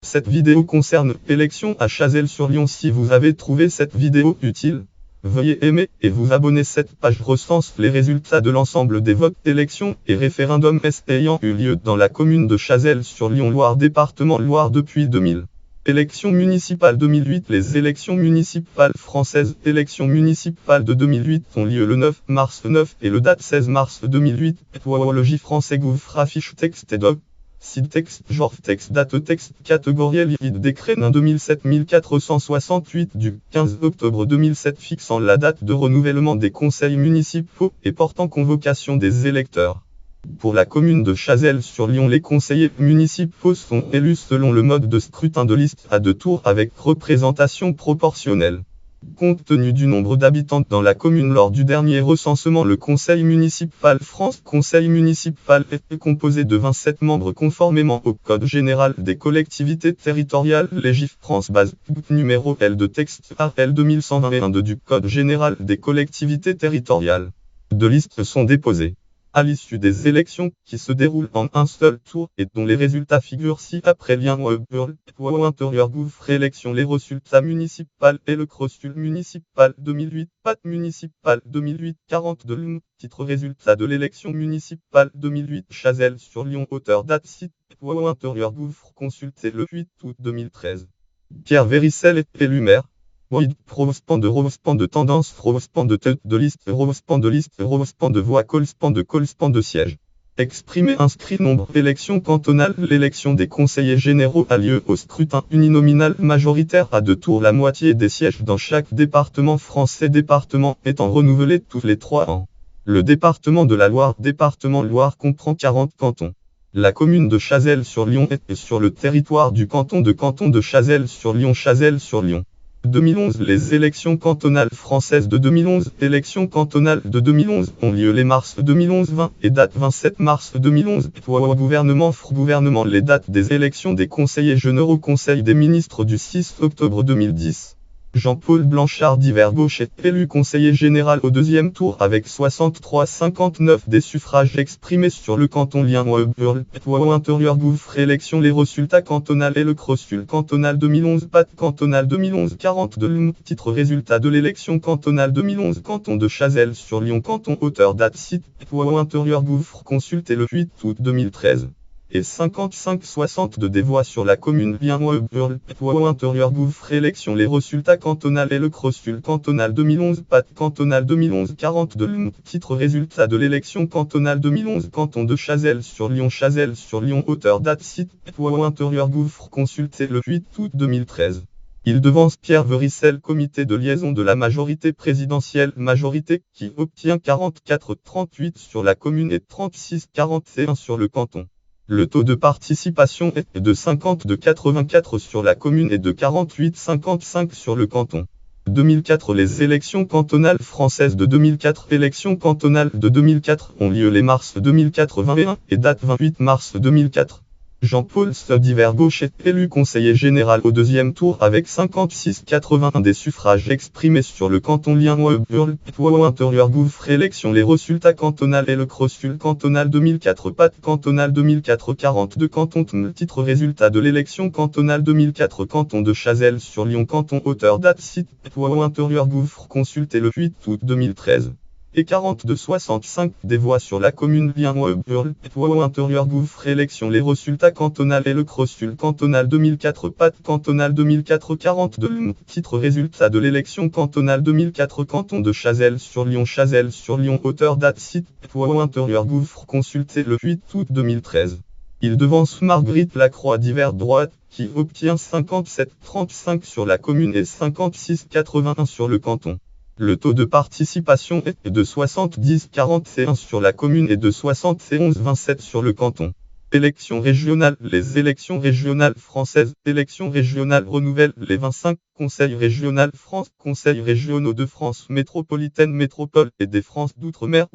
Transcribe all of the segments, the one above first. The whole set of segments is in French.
Cette vidéo concerne élections à Chazelles-sur-Lyon. Si vous avez trouvé cette vidéo utile, veuillez aimer et vous abonner. Cette page recense les résultats de l'ensemble des votes, élections et référendums ayant eu lieu dans la commune de Chazelles-sur-Lyon, Loire, département Loire depuis 2000. Élections municipales 2008. Les élections municipales françaises. Élections municipales de 2008 ont lieu le 9 mars 9 et le date 16 mars 2008. Logis français gouffre affiche texte et doc. Site texte, genre texte, date texte, catégorie vide, décret n 2007 1468 du 15 octobre 2007 fixant la date de renouvellement des conseils municipaux et portant convocation des électeurs. Pour la commune de Chazelles-sur-Lyon, les conseillers municipaux sont élus selon le mode de scrutin de liste à 2 tours avec représentation proportionnelle. Compte tenu du nombre d'habitants dans la commune lors du dernier recensement, le conseil municipal est composé de 27 membres conformément au Code général des collectivités territoriales Légif France base numéro L de texte AL 2121 du Code général des collectivités territoriales. 2 listes sont déposées à l'issue des élections qui se déroulent en un seul tour et dont les résultats figurent ci-après. Lien intérieur gouffre élection. Les résultats municipaux et le crossul municipal 2008, PAT municipal 2008, 42 titre résultat de l'élection municipale 2008 Chazelles-sur-Lyon, auteur date site intérieur gouffre consulté le 8 août 2013. Pierre Véricel est élu maire. Rospan de tendance, Rospan de tête de liste, Rospan de voix, Colspan de siège. Exprimé inscrit nombre. Élection cantonale. L'élection des conseillers généraux a lieu au scrutin uninominal majoritaire à 2 tours. La moitié des sièges dans chaque département français, département étant renouvelé tous les 3 ans. Le département de la Loire, département Loire, comprend 40 cantons. La commune de Chazelles-sur-Lyon est sur le territoire du canton de Chazelles-sur-Lyon. 2011. Les élections cantonales françaises de 2011. Élections cantonales de 2011 ont lieu les mars 2011 20 et date 27 mars 2011. Gouvernement. Les dates des élections des conseillers généraux. Conseil des ministres du 6 octobre 2010. Jean-Paul Blanchard d'Hiver Gauche est élu conseiller général au 2e tour avec 63,59 des suffrages exprimés sur le canton. Lien intérieur gouffre élection. Les résultats cantonales et le crossul cantonal 2011 PAT cantonal 2011 42 titre résultat de l'élection cantonale 2011 canton de Chazelles-sur-Lyon, canton auteur date site intérieur gouffre consulté le 8 août 2013. Et 55,62 des voix sur la commune. Lien intérieur gouffre élection. Les résultats cantonales et le crossul cantonal 2011 PAT cantonal 2011 42 titre résultat de l'élection cantonale 2011 canton de Chazelles-sur-Lyon auteur date site intérieur gouffre consulté le 8 août 2013. Il devance Pierre Véricel, comité de liaison de la majorité présidentielle, majorité qui obtient 44,38 sur la commune et 36,41 sur le canton. Le taux de participation est de 50,84 sur la commune et de 48,55 sur le canton. 2004. Les élections cantonales françaises de 2004. Élections cantonales de 2004 ont lieu les mars 2004 21 et date 28 mars 2004. Jean-Paul d'Hiver Gauche est élu conseiller général au 2e tour avec 56,81 des suffrages exprimés sur le canton. Lien intérieur gouffre élection. Les résultats cantonales et le crossul cantonal 2004 PAT cantonal 2004 42 canton titre résultat de l'élection cantonale 2004 canton de Chazelles-sur-Lyon, canton auteur date site intérieur gouffre consulté le 8 août 2013. Et 42,65 des voix sur la commune. Lien intérieur gouffre élection. Les résultats cantonales et le crossul cantonal 2004 PAT cantonal 2004 42 titre résultat de l'élection cantonale 2004 canton de Chazelles-sur-Lyon auteur date site intérieur gouffre consulté le 8 août 2013. Il devance Marguerite Lacroix d'Hiver droite qui obtient 57,35 sur la commune et 56,81 sur le canton. Le taux de participation est de 70,41 sur la commune et de 71,27 sur le canton. Élections régionales. Les élections régionales françaises. Élections régionales renouvellent les 25 conseils régionaux France, conseils régionaux de France métropolitaine, métropole et des France d'outre-mer,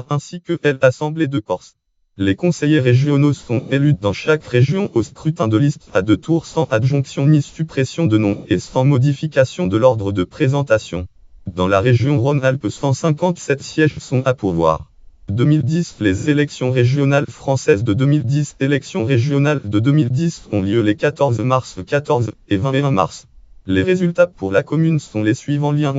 ainsi que l'Assemblée de Corse. Les conseillers régionaux sont élus dans chaque région au scrutin de liste à 2 tours sans adjonction ni suppression de nom et sans modification de l'ordre de présentation. Dans la région Rhône-Alpes, 157 sièges sont à pourvoir. 2010. Les élections régionales françaises de 2010. Élections régionales de 2010 ont lieu les 14 mars, 14 et 21 mars. Les résultats pour la commune sont les suivants. Lien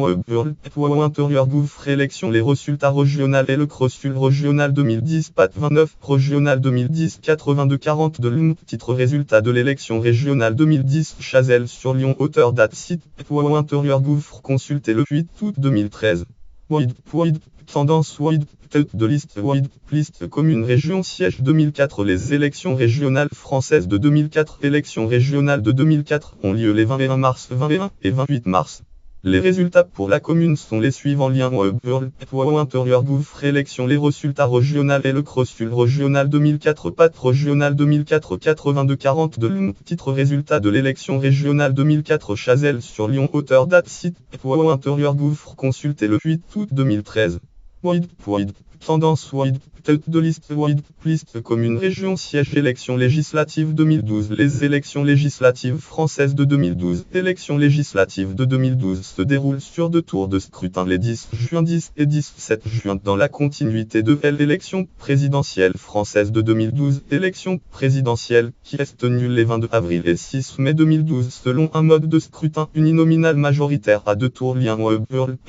intérieur gouffre élection. Les résultats régionales et le crossul régional 2010 PAT 29 régional 2010 82 42 Lune. Titre résultat de l'élection régionale 2010 Chazelles-sur-Lyon. Auteur date site intérieur gouffre. Consultez le 8 août 2013. Tendance tête de liste liste commune région siège 2004. Les élections régionales françaises de 2004. Élections régionales de 2004 ont lieu les 21 mars, 21 et 28 mars. Les résultats pour la commune sont les suivants. Lien intérieur gouffre élection. Les résultats régionales et le crossul régional 2004 PAT régional 2004 82 42 Lune. Titre résultat de l'élection régionale 2004 Chazelles-sur-Lyon. Auteur date site intérieur gouffre. Consultez le 8 août 2013. Tendance tête de liste liste commune région siège élections législatives 2012. Les élections législatives françaises de 2012. Élections législatives de 2012 se déroulent sur 2 tours de scrutin les 10 juin 10 et 17 juin dans la continuité de l'élection présidentielle française de 2012. Élection présidentielle qui est tenue les 22 avril et 6 mai 2012 selon un mode de scrutin uninominal majoritaire à 2 tours. Lien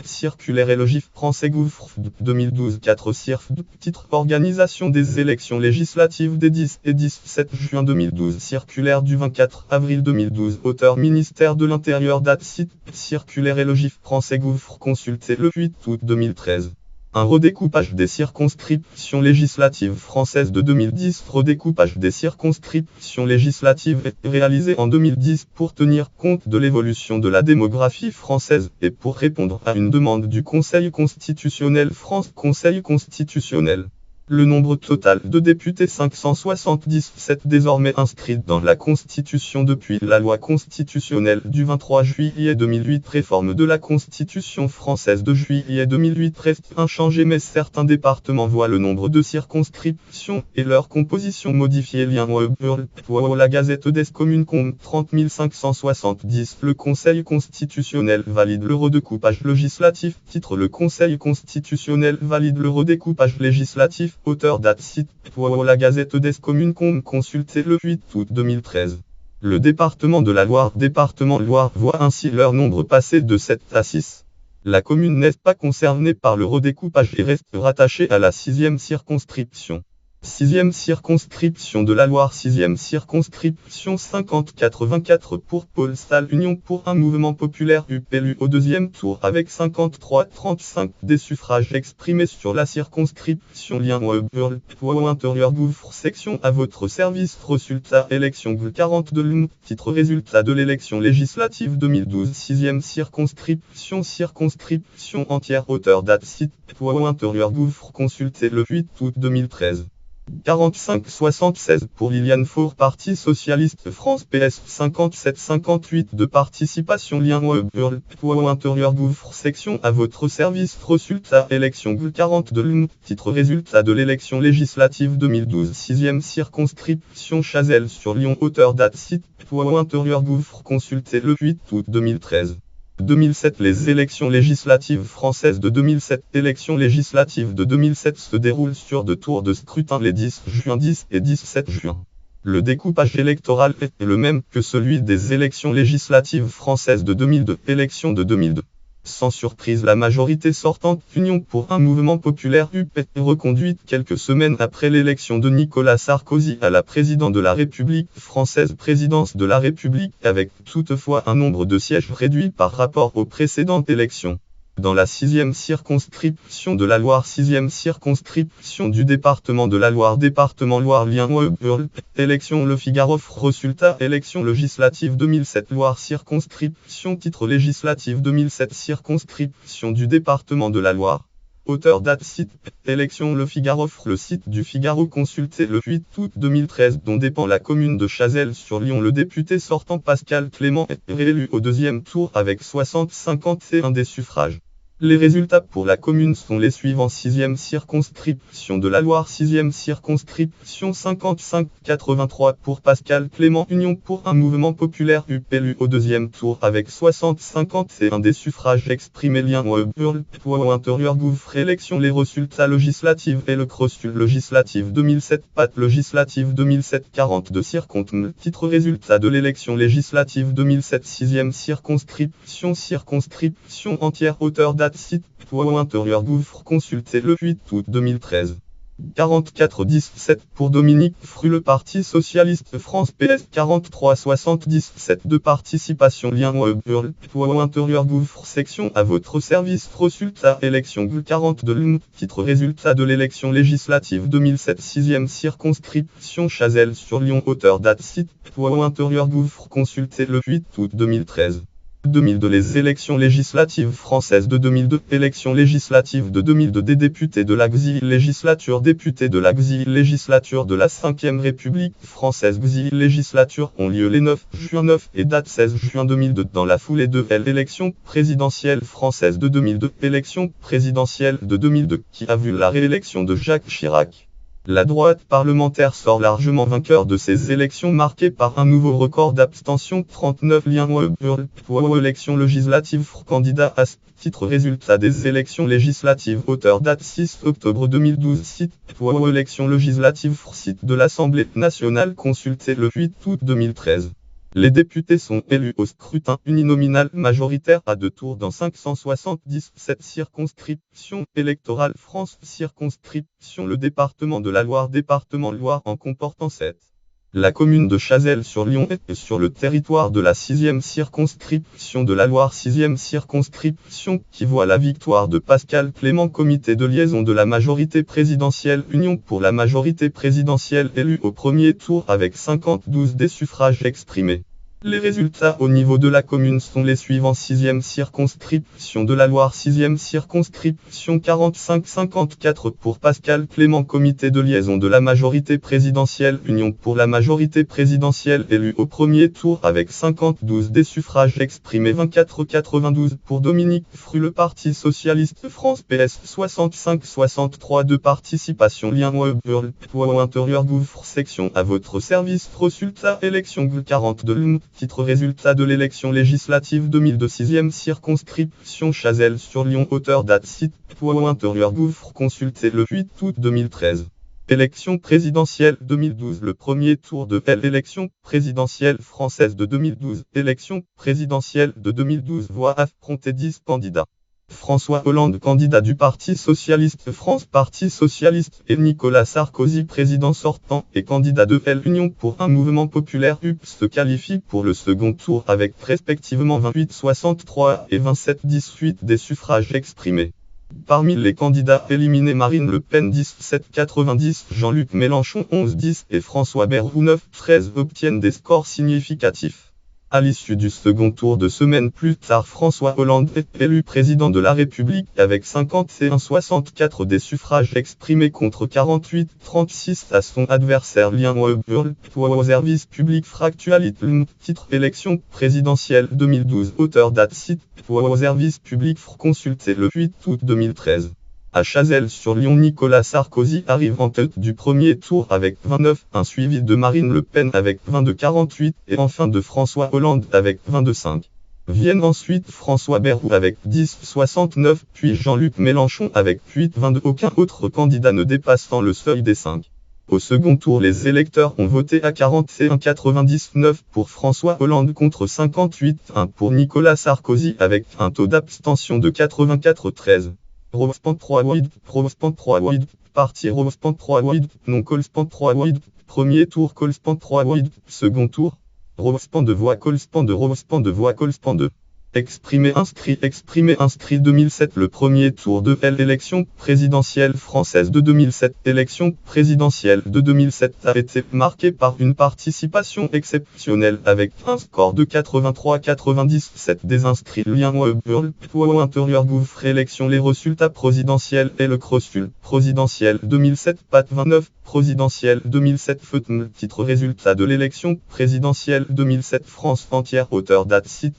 circulaire et le GIF français gouffre 2012 4 CIRF. Titre organisation des élections législatives des 10 et 17 juin 2012. Circulaire du 24 avril 2012. Auteur ministère de l'Intérieur. Date site circulaire et le GIF français gouffre. Consultez le 8 août 2013. Un redécoupage des circonscriptions législatives françaises de 2010. Redécoupage des circonscriptions législatives est réalisé en 2010 pour tenir compte de l'évolution de la démographie française et pour répondre à une demande du Conseil constitutionnel. France Conseil constitutionnel. Le nombre total de députés 577 désormais inscrits dans la Constitution depuis la loi constitutionnelle du 23 juillet 2008. Réforme de la Constitution française de juillet 2008 reste inchangé mais certains départements voient le nombre de circonscriptions et leur composition modifiée. Lien la Gazette des communes compte 30 570. Le Conseil constitutionnel valide le redécoupage législatif. Titre le Conseil constitutionnel valide le redécoupage législatif. Auteur date site la Gazette des communes consultez le 8 août 2013. Le département de la Loire voit ainsi leur nombre passer de 7 à 6. La commune n'est pas concernée par le redécoupage et reste rattachée à la 6e circonscription. 6e circonscription de la Loire. 6e circonscription 50-84 pour Paul Sall Union pour un mouvement populaire élu au deuxième tour avec 53-35 des suffrages exprimés sur la circonscription. Lien intérieur gouffre section à votre service. Résultat élection 42 Lune. Titre résultat de l'élection législative 2012. 6e circonscription entière. Auteur date site intérieur gouffre. Consultez le 8 août 2013. 45-76 pour Liliane Faure Parti Socialiste France PS 57-58 de participation. Lien intérieur gouffre section à votre service. Résultat élection 42 Lune. Titre résultat de l'élection législative 2012. 6e circonscription Chazelles-sur-Lyon. Auteur date site intérieur gouffre. Consultez le 8 août 2013. 2007 Les élections législatives françaises de 2007. Élections législatives de 2007 se déroulent sur 2 tours de scrutin les 10 juin 10 et 17 juin. Le découpage électoral est le même que celui des élections législatives françaises de 2002. Élections de 2002. Sans surprise, la majorité sortante, Union pour un mouvement populaire UP, est reconduite quelques semaines après l'élection de Nicolas Sarkozy à la présidence de la République française. Présidence de la République avec toutefois un nombre de sièges réduit par rapport aux précédentes élections. Dans la 6e circonscription de la Loire. 6e circonscription du département de la Loire. Département Loire. Lien élection Le Figaro. Résultat élection législative 2007 Loire. Circonscription. Titre législative 2007 circonscription du département de la Loire. Auteur date site élection Le Figaro. Le site du Figaro consulté le 8 août 2013 dont dépend la commune de Chazelles-sur-Lyon. Le député sortant Pascal Clément est réélu au deuxième tour avec 60-51 des suffrages. Les résultats pour la commune sont les suivants. 6e circonscription de la Loire, 6e circonscription 55-83 pour Pascal Clément, Union pour un mouvement populaire UP élu au deuxième tour avec 60-51 des suffrages exprimés. Lien intérieur gouffre élection. Les résultats législatives et le crossul législative 2007 Pat législative 2007 42 circontm. Titre résultat de l'élection législative 2007 6e circonscription entière auteur date site intérieur gouffre consulté le 8 août 2013. 44-17 pour Dominique Fru. Le Parti Socialiste France PS 43-77 de participation. Lien intérieur gouffre section à votre service. Résultat élection 42 l'M. Titre résultat de l'élection législative 2007 6e circonscription Chazelles-sur-Lyon auteur date site intérieur gouffre consulté le 8 août 2013. 2002 Les élections législatives françaises de 2002 Élections législatives de 2002 des députés de la XI législature Députés de la XI législature de la 5e République française XI législature ont lieu les 9 juin 9 et date 16 juin 2002 dans la foulée de l'élection présidentielle française de 2002 Élection présidentielle de 2002 qui a vu la réélection de Jacques Chirac. La droite parlementaire sort largement vainqueur de ces élections marquées par un nouveau record d'abstention 39 liens élections législatives candidat à titre résultat des élections législatives auteur date 6 octobre 2012 site élections législatives site de l'Assemblée nationale consulté le 8 août 2013. Les députés sont élus au scrutin uninominal majoritaire à deux tours dans 577 circonscriptions électorales France circonscription le département de la Loire département Loire en comportant 7. La commune de Chazelles-sur-Lyon est sur le territoire de la 6e circonscription de la Loire 6e circonscription qui voit la victoire de Pascal Clément comité de liaison de la majorité présidentielle Union pour la majorité présidentielle élu au premier tour avec 52 des suffrages exprimés. Les résultats au niveau de la commune sont les suivants 6e circonscription de la Loire 6e circonscription 45-54 pour Pascal Clément comité de liaison de la majorité présidentielle Union pour la majorité présidentielle élu au premier tour avec 52 des suffrages exprimés 24-92 pour Dominique Fru le Parti Socialiste France PS 65-63 de participation lien intérieur gouffre section à votre service résultat élection 42 l'M. Titre résultat de l'élection législative 2002 6e circonscription Chazelles-sur-Lyon auteur date site intérieur gouffre consulté le 8 août 2013. Élection présidentielle 2012 le premier tour de l'élection présidentielle française de 2012 Élection présidentielle de 2012 voit affronter 10 candidats. François Hollande, candidat du Parti Socialiste France Parti Socialiste et Nicolas Sarkozy, président sortant et candidat de l'Union pour un mouvement populaire UP se qualifient pour le second tour avec respectivement 28-63 et 27-18 des suffrages exprimés. Parmi les candidats éliminés Marine Le Pen 17-90, Jean-Luc Mélenchon 11-10 et François Bayrou 9-13 obtiennent des scores significatifs. À l'issue du second tour de semaine plus tard, François Hollande est élu président de la République avec 51-64 des suffrages exprimés contre 48-36 à son adversaire. Lien au service public Fractualité titre élection présidentielle 2012 auteur date site au service public consulté le 8 août 2013. À Chazelles-sur-Lyon, Nicolas Sarkozy arrive en tête du premier tour avec 29-1 suivi de Marine Le Pen avec 22-48 et enfin de François Hollande avec 22-5. Viennent ensuite François Bayrou avec 10-69 puis Jean-Luc Mélenchon avec 8-22. Aucun autre candidat ne dépassant le seuil des 5. Au second tour, les électeurs ont voté à 41-99 pour François Hollande contre 58-1 pour Nicolas Sarkozy avec un taux d'abstention de 84-13. Rospan 3 wide, Rospan 3 wide, parti Rospan 3 wide, non Colspan 3 wide, premier tour Colspan 3 wide, second tour, Rospan de voix Colspan de Rospan de voix Colspan 2. Exprimé inscrit 2007 le premier tour de l'élection présidentielle française de 2007. Élection présidentielle de 2007 a été marquée par une participation exceptionnelle avec un score de 83-97 des inscrits. Lien intérieur gouffre élection les résultats présidentiels et le crossul présidentiel 2007 Pat 29 présidentielle 2007 Feutm titre résultat de l'élection présidentielle 2007 France entière auteur date site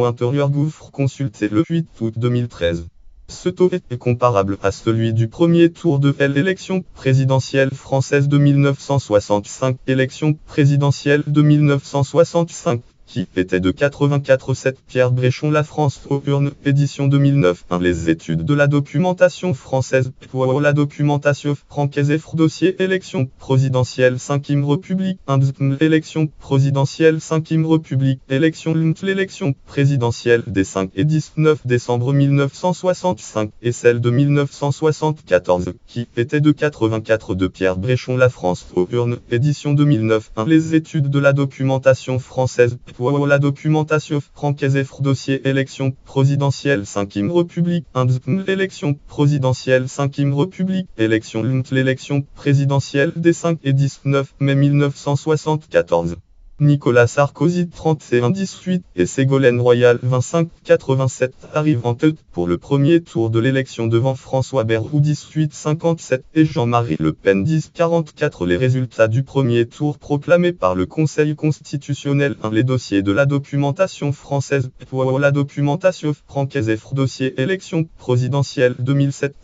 intérieur gouffre consulté le 8 août 2013. Ce taux est comparable à celui du premier tour de l'élection présidentielle française de 1965, élection présidentielle de 1965, qui était de 84,7. Pierre Bréchon, La France aux urnes, édition 2009. Les études de la documentation française pour la documentation francaise et dossier élection présidentielle 5e République, élection présidentielle 5e République, l'élection présidentielle des 5 et 19 décembre 1965 et celle de 1974, qui était de 84 de Pierre Bréchon, La France aux urnes, édition 2009. Les études de la documentation française pour la documentation francaise et dossier élection présidentielle 5e République, l'élection présidentielle 5e République, l'élection présidentielle des 5 et 19 mai 1974. Nicolas Sarkozy 31,18 et Ségolène Royal 25,87 arrivent en tête pour le premier tour de l'élection devant François Bayrou 18,57 et Jean-Marie Le Pen 10,44. Les résultats du premier tour proclamés par le Conseil constitutionnel. Les dossiers de la documentation française pour la documentation francaise et dossier élection présidentielle 2007.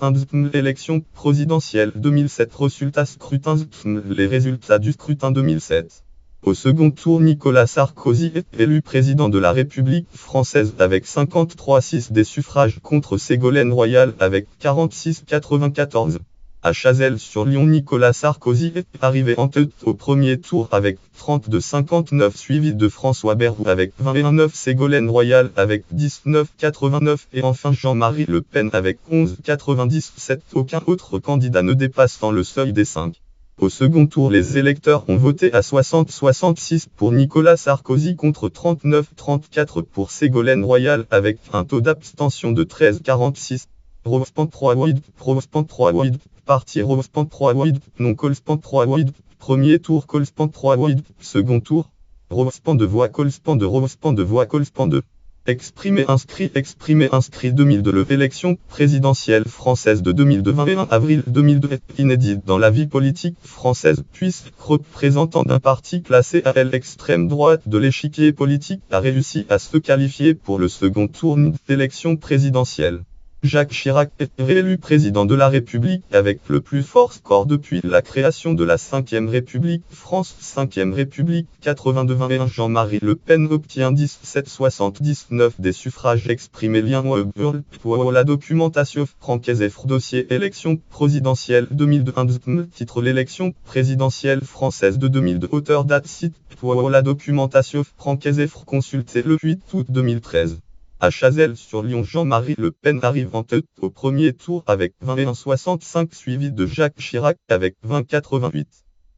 Élection présidentielle 2007. Résultats scrutin. Les résultats du scrutin 2007. Au second tour, Nicolas Sarkozy est élu président de la République française avec 53,6 des suffrages contre Ségolène Royal avec 46,94. À Chazelles-sur-Lyon, Nicolas Sarkozy est arrivé en tête au premier tour avec 32,59 suivi de François Bayrou avec 21,9, Ségolène Royal avec 19,89 et enfin Jean-Marie Le Pen avec 11,97. Aucun autre candidat ne dépassant le seuil des 5. Au second tour, les électeurs ont voté à 60,66 pour Nicolas Sarkozy contre 39,34 pour Ségolène Royal avec un taux d'abstention de 13,46. Rospan 3 Parti Rospan 3 non Colspan 3 premier tour Colspan 3 second tour Rospan de voix Colspan de Rospan de voix Colspan 2. Exprimé inscrit 2002. L'élection présidentielle française de 2021 avril 2002 est inédite dans la vie politique française, puisque représentant d'un parti classé à l'extrême droite de l'échiquier politique a réussi à se qualifier pour le second tour d'élection présidentielle. Jacques Chirac est réélu président de la République avec le plus fort score depuis la création de la 5e République. France 5e République 82,21. Jean-Marie Le Pen obtient 17,79 des suffrages exprimés. Lien pour la documentation francaise et dossier élection présidentielle 2002. Titre l'élection présidentielle française de 2002. Auteur date site pour la documentation francaise et consulté le 8 août 2013. À Chazelles-sur-Lyon, Jean-Marie Le Pen arrive en tête au premier tour avec 21,65 suivi de Jacques Chirac avec 20,88.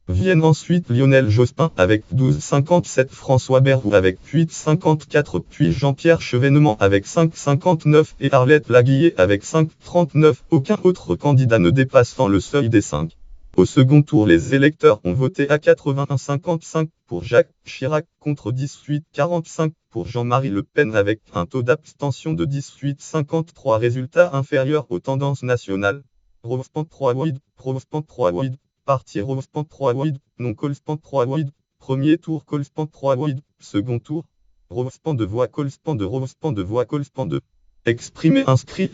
Viennent ensuite Lionel Jospin avec 12,57, François Bayrou avec 8,54, puis Jean-Pierre Chevènement avec 5,59 et Arlette Laguillet avec 5,39. Aucun autre candidat ne dépassant le seuil des 5. Au second tour, les électeurs ont voté à 81,55 pour Jacques Chirac contre 18,45 pour Jean-Marie Le Pen avec un taux d'abstention de 18,53. Résultat inférieur aux tendances nationales. Rospan 3 Parti Rospan 3 non Colspan 3 premier tour Colspan 3 second tour Rospan de voix Colspan de Rospan de voix Colspan 2. Exprimé inscrit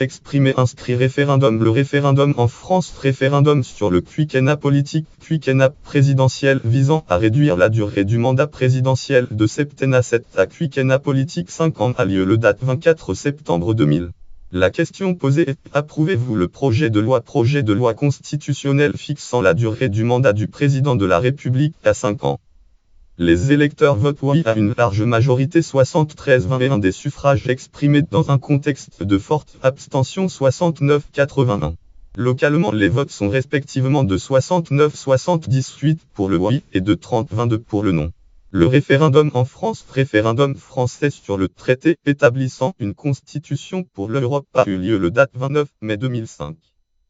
référendum. Le référendum en France. Référendum sur le quinquennat politique, quinquennat présidentiel visant à réduire la durée du mandat présidentiel de septennat 7 à quinquennat politique 5 ans a lieu le date 24 septembre 2000. La question posée est: approuvez-vous le projet de loi constitutionnelle fixant la durée du mandat du président de la République à 5 ans? Les électeurs votent oui à une large majorité 73,21 des suffrages exprimés dans un contexte de forte abstention 69,81. Localement, les votes sont respectivement de 69,78 pour le oui et de 30,22 pour le non. Le référendum en France, référendum français sur le traité établissant une constitution pour l'Europe a eu lieu le date 29 mai 2005.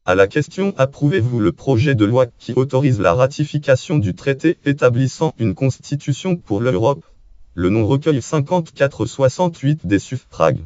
À la question: approuvez-vous le projet de loi qui autorise la ratification du traité établissant une constitution pour l'Europe? Le non recueille 54,68 des suffrages.